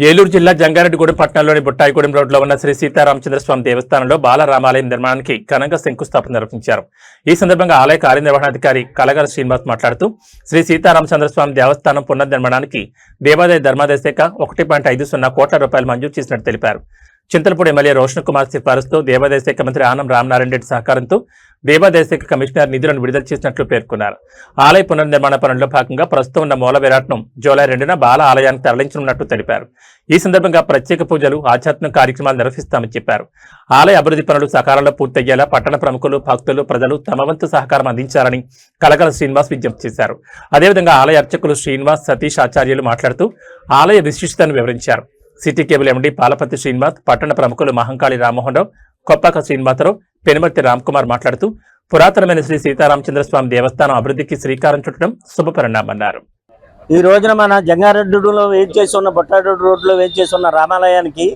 ఏలూరు జిల్లా జంగారెడ్డిగూడెం పట్టణంలోని బుట్టాయిగూడెం రోడ్లో ఉన్న శ్రీ సీతారామచంద్రస్వామి దేవస్థానంలో బాల రామాలయం నిర్మాణానికి ఘనంగా శంకుస్థాపన నిర్వహించారు. ఈ సందర్భంగా ఆలయ కార్యనిర్వహణాధికారి కలగల శ్రీనివాస్ మాట్లాడుతూ శ్రీ సీతారామచంద్రస్వామి దేవస్థానం పునర్నిర్మాణానికి దేవాదాయ ధర్మాదాయ శాఖ 1.50 కోట్ల రూపాయలు మంజూరు చేసినట్టు తెలిపారు. చింతలపూడి ఎమ్మెల్యే రోషన్ కుమార్ సిఫారసుతో దేవాదాయ శాఖ మంత్రి ఆనం రామనారాయణ రెడ్డి సహకారంతో దేవాదాయ శాఖ కమిషనర్ నిధులను విడుదల చేసినట్లు పేర్కొన్నారు. ఆలయ పునర్నిర్మాణ పనుల్లో భాగంగా ప్రస్తుతం ఉన్న మూల విరాట్ను జూలై 2న బాల ఆలయానికి తరలించనున్నట్టు తెలిపారు. ఈ సందర్భంగా ప్రత్యేక పూజలు, ఆధ్యాత్మిక కార్యక్రమాలు నిర్వహిస్తామని చెప్పారు. ఆలయ అభివృద్ధి పనులు సకాలంలో పూర్తయ్యేలా పట్టణ ప్రముఖులు, భక్తులు, ప్రజలు తమ వంతు సహకారం అందించాలని కలగల శ్రీనివాస్ విజ్ఞప్తి చేశారు. అదేవిధంగా ఆలయ అర్చకులు శ్రీనివాస్, సతీష్ ఆచార్యులు మాట్లాడుతూ ఆలయ విశిష్టతను వివరించారు. City cable MD Palapati Srinivas, పట్టణ ప్రముఖులు మహంకాళి రామ్మోహన్ రావు, కొప్పాక శ్రీనివాసరావు, పెనుమర్తి రామ్కుమార్ మాట్లాడుతూ పురాతనమైన శ్రీ సీతారామచంద్రస్వామి దేవస్థానం అభివృద్ధికి శ్రీకారం చుట్టడం శుభపరిణామన్నారు. ఈ రోజున మన జంగారెడ్డిలో వేయించేసి ఉన్న బొట్టాడు రోడ్లో వేయించేసి ఉన్న రామాలయానికి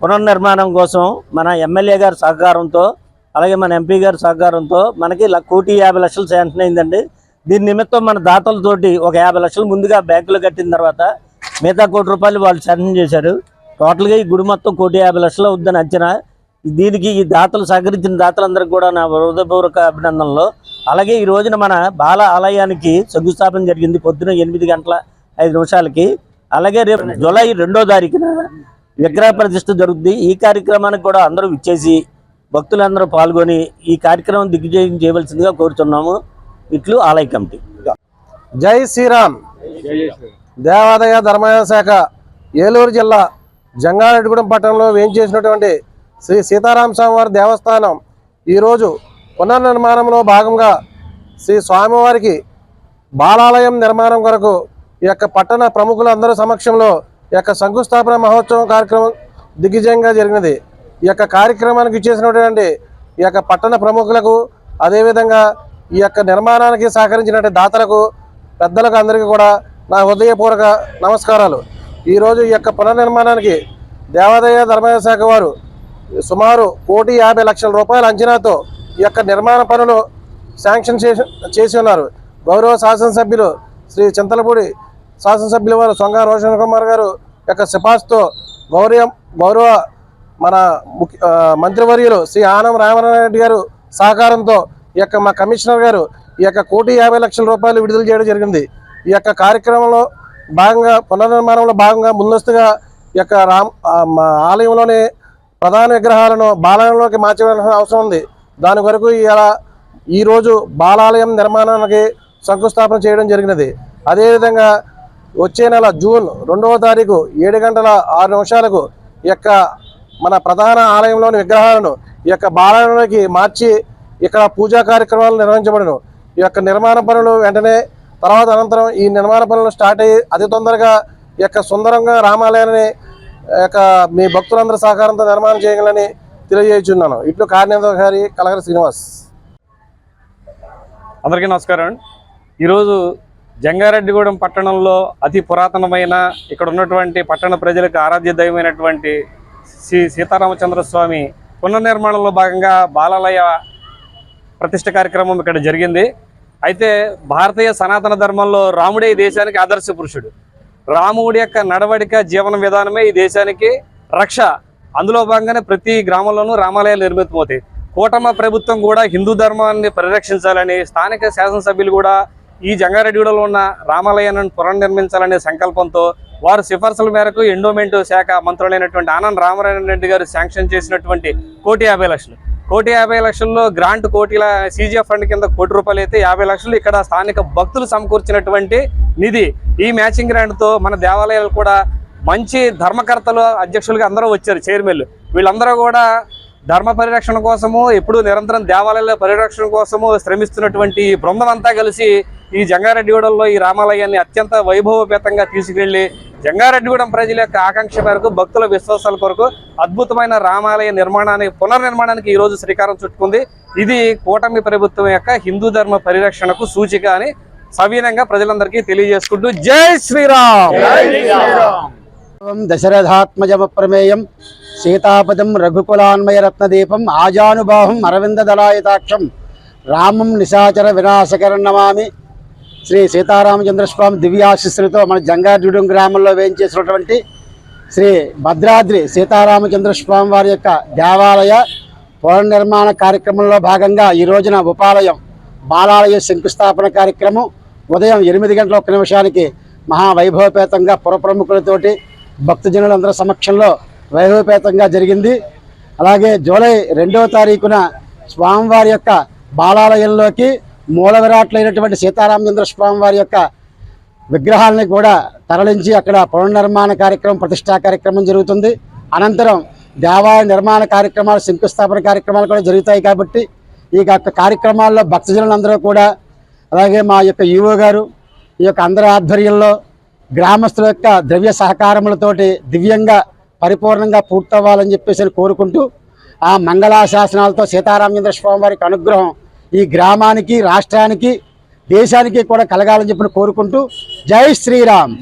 పునర్నిర్మాణం కోసం మన ఎమ్మెల్యే గారి సహకారంతో, అలాగే మన ఎంపీ గారి సహకారంతో మనకి 1,50,00,000 శాంక్షన్ అయిందండి. దీని నిమిత్తం మన దాతలతోటి ఒక 50 లక్షలు ముందుగా బ్యాంకులో కట్టిన తర్వాత మిగతా ₹1,00,00,000 వాళ్ళు శాంక్షన్ చేశారు. టోటల్గా ఈ గుడి మొత్తం 1,50,00,000 అవుద్దని అంచనా. దీనికి ఈ దాతలు సహకరించిన దాతలందరికీ కూడా నా హృదయపూర్వక అభినందనలు. అలాగే ఈ రోజున మన బాల ఆలయానికి శంకుస్థాపన జరిగింది పొద్దున 8:05 అలాగే రేపు జూలై 2వ తారీఖున విగ్రహ ప్రతిష్ఠ జరుగుతుంది. ఈ కార్యక్రమానికి కూడా అందరూ విచ్చేసి భక్తులందరూ పాల్గొని ఈ కార్యక్రమం దిగ్విజయం చేయవలసిందిగా కోరుతున్నాము. ఇట్లు ఆలయ కమిటీ. జై శ్రీరామ్. దేవాదాయ ధర్మాదాయ శాఖ ఏలూరు జిల్లా జంగారెడ్డిగూడెం పట్టణంలో వేయించేసినటువంటి శ్రీ సీతారామస్వామి వారి దేవస్థానం ఈరోజు పునర్నిర్మాణంలో భాగంగా శ్రీ స్వామివారికి బాలాలయం నిర్మాణం కొరకు ఈ యొక్క పట్టణ ప్రముఖులందరూ సమక్షంలో ఈ యొక్క శంకుస్థాపన మహోత్సవం కార్యక్రమం దిగ్విజయంగా జరిగినది. ఈ యొక్క కార్యక్రమానికి ఇచ్చేసినటువంటి ఈ యొక్క పట్టణ ప్రముఖులకు, అదేవిధంగా ఈ యొక్క నిర్మాణానికి సహకరించినటువంటి దాతలకు, పెద్దలకు అందరికీ కూడా నా హృదయపూర్వక నమస్కారాలు. ఈరోజు ఈ యొక్క పునర్నిర్మాణానికి దేవాదాయ ధర్మాదాయ శాఖ వారు సుమారు ₹1,50,00,000 అంచనాతో ఈ యొక్క నిర్మాణ పనులు శాంక్షన్ చేసి ఉన్నారు. గౌరవ శాసనసభ్యులు శ్రీ చింతలపూడి శాసనసభ్యుల వారు సొంగ రోషన్ కుమార్ గారు యొక్క సిఫార్సుతో గౌరవ మన మంత్రివర్యులు శ్రీ ఆనం రామనారాయణ రెడ్డి గారు సహకారంతో ఈ యొక్క మా కమిషనర్ గారు ఈ యొక్క ₹1,50,00,000 విడుదల చేయడం జరిగింది. ఈ యొక్క కార్యక్రమంలో భాగంగా పునర్నిర్మాణంలో భాగంగా ముందస్తుగా ఈ యొక్క ఆలయంలోని ప్రధాన విగ్రహాలను బాలాలయంలోకి మార్చవలసిన అవసరం ఉంది. దాని కొరకు ఈరోజు బాలాలయం నిర్మాణానికి శంకుస్థాపన చేయడం జరిగినది. అదేవిధంగా వచ్చే నెల జూన్ 2వ తారీఖు 7:06 ఈ యొక్క మన ప్రధాన ఆలయంలోని విగ్రహాలను ఈ యొక్క బాలాలయంలోకి మార్చి ఇక్కడ పూజా కార్యక్రమాలు నిర్వహించబడను. ఈ యొక్క నిర్మాణ పనులు వెంటనే అనంతరం ఈ నిర్మాణ పనులు స్టార్ట్ అయ్యి అతి తొందరగా ఈ యొక్క సుందరంగా రామాలయాన్ని యొక్క మీ భక్తులందరూ సహకారంతో నిర్మాణం చేయగలని తెలియజేస్తున్నాను. ఇట్లు కార్యనిర్వహణాధికారి కలగల శ్రీనివాస్. అందరికీ నమస్కారం. ఈరోజు జంగారెడ్డిగూడెం పట్టణంలో అతి పురాతనమైన ఇక్కడ ఉన్నటువంటి పట్టణ ప్రజలకు ఆరాధ్య దైవమైనటువంటి శ్రీ సీతారామచంద్రస్వామి పునర్నిర్మాణంలో భాగంగా బాలాలయ ప్రతిష్ఠ కార్యక్రమం ఇక్కడ జరిగింది. అయితే భారతీయ సనాతన ధర్మంలో రాముడే ఈ దేశానికి ఆదర్శ పురుషుడు. రాముడి యొక్క నడవడిక, జీవన విధానమే ఈ దేశానికి రక్ష. అందులో భాగంగానే ప్రతి గ్రామంలోనూ రామాలయాలు నిర్మితమవుతాయి. కూటమి ప్రభుత్వం కూడా హిందూ ధర్మాన్ని పరిరక్షించాలని, స్థానిక శాసనసభ్యులు కూడా ఈ జంగారెడ్డిగూడెంలో ఉన్న రామాలయాన్ని పునర్నిర్మించాలనే సంకల్పంతో వారు సిఫార్సుల మేరకు ఎండోమెంట్ శాఖ మంత్రులైనటువంటి ఆనం రామనారాయణ రెడ్డి గారు శాంక్షన్ చేసినటువంటి ₹1,50,00,000 ₹1,50,00,000 గ్రాంట్ కోటిల CGF ఫండ్ కింద ₹1,00,00,000 అయితే 50 లక్షలు ఇక్కడ స్థానిక భక్తులు సమకూర్చినటువంటి నిధి. ఈ మ్యాచింగ్ గ్రాంట్తో మన దేవాలయాలు కూడా మంచి ధర్మకర్తలు, అధ్యక్షులుగా అందరూ వచ్చారు, చైర్మన్లు. వీళ్ళందరూ కూడా ధర్మ పరిరక్షణ కోసము, ఎప్పుడు నిరంతరం దేవాలయాల పరిరక్షణ కోసము శ్రమిస్తున్నటువంటి ఈ బృందం అంతా కలిసి ఈ జంగారెడ్డిగూడెంలో ఈ రామాలయాన్ని అత్యంత వైభవపేతంగా తీసుకెళ్లి జంగారెడ్డిగూడెం ప్రజల యొక్క ఆకాంక్ష మేరకు, భక్తుల విశ్వాసాల కొరకు అద్భుతమైన రామాలయ పునర్నిర్మాణానికి ఈరోజు శ్రీకారం చుట్టుకుంది. ఇది కూటమి ప్రభుత్వం యొక్క హిందూ ధర్మ పరిరక్షణకు సూచిక అని సవినయంగా ప్రజలందరికీ తెలియజేసుకుంటూ జై శ్రీరామ్. దశరథాత్మజమప్రమేయం సీతాపదం రఘుకులాన్మయ రత్నదీపం ఆజానుబాహం అరవిందదళాయతాక్షం రామం నిశాచర వినాశకరం నమామి. శ్రీ సీతారామచంద్రస్వామి దివ్యాశిస్సులతో మన జంగారెడ్డిగూడెం గ్రామంలో వేయించేసినటువంటి శ్రీ భద్రాద్రి సీతారామచంద్ర స్వామి వారి యొక్క దేవాలయ పునర్నిర్మాణ కార్యక్రమంలో భాగంగా ఈ రోజున ఉపాలయం బాలాలయ శంకుస్థాపన కార్యక్రమం ఉదయం 8 గంటల 1 నిమిషానికి మహావైభవపేతంగా పురప్రముఖులతోటి భక్తజనులందరి సమక్షంలో వైభవపేతంగా జరిగింది. అలాగే జూలై 2వ తారీఖున స్వామివారి యొక్క బాలాలయంలోకి మూల విరాట్లైనటువంటి సీతారామచంద్ర స్వామివారి యొక్క విగ్రహాలని కూడా తరలించి అక్కడ పునర్నిర్మాణ కార్యక్రమం ప్రతిష్టా కార్యక్రమం జరుగుతుంది. అనంతరం దేవాలయ నిర్మాణ కార్యక్రమాలు శంకుస్థాపన కార్యక్రమాలు కూడా జరుగుతాయి. కాబట్టి ఈ యొక్క కార్యక్రమాల్లో భక్తజనులందరూ కూడా అలాగే మా యొక్క ఈవో గారు ఈ యొక్క అందరి ఆధ్వర్యంలో గ్రామస్తుల యొక్క ద్రవ్య సహకారములతోటి దివ్యంగా పరిపూర్ణంగా పూర్తవ్వాలని చెప్పేసి కోరుకుంటూ ఆ మంగళాశాసనాలతో సీతారామచంద్ర స్వామి వారికి అనుగ్రహం ఈ గ్రామానికి రాష్ట్రానికి దేశానికి కూడా కలగాలని చెప్పి కోరుకుంటూ జై శ్రీరామ్.